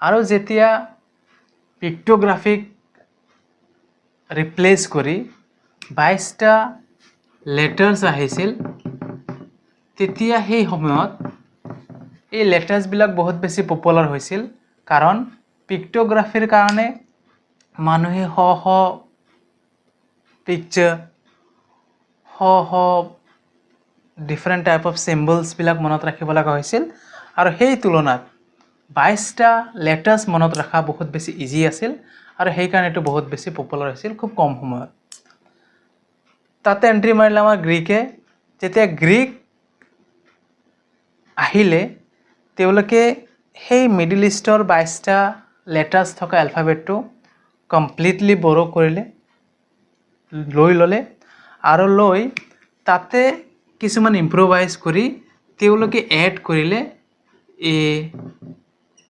আৰু যেতিয়া পিক্টোগ্ৰাফিক ৰিপ্লেচ কৰি 22টা লেটাৰ্ছ আহিছিল তেতিয়া সেই সময়ত এই লেটাৰ্ছবিলাক বহুত বেছি পপুলাৰ হৈছিল কাৰণ পিক্টোগ্ৰাফিৰ কাৰণে মানুহে শ পিকচাৰ শ ডিফাৰেণ্ট টাইপ অফ চিম্বলছবিলাক মনত ৰাখিব লগা হৈছিল আৰু সেই তুলনাত 22টা লেটাৰ্ছ মনত ৰখা বহুত বেছি ইজি আছিল আৰু সেইকাৰণে এইটো বহুত বেছি পপুলাৰ হৈছিল খুব কম সময়ত তাতে এণ্ট্ৰি মাৰিলে আমাৰ গ্ৰীকে যেতিয়া গ্ৰীক আহিলে তেওঁলোকে সেই মিডল ইষ্টৰ 22টা লেটাৰ্ছ থকা এলফাবেটটো কমপ্লিটলি বৰো কৰিলে লৈ ল'লে আৰু লৈ তাতে কিছুমান ইম্প্ৰোভাইজ কৰি তেওঁলোকে এড কৰিলে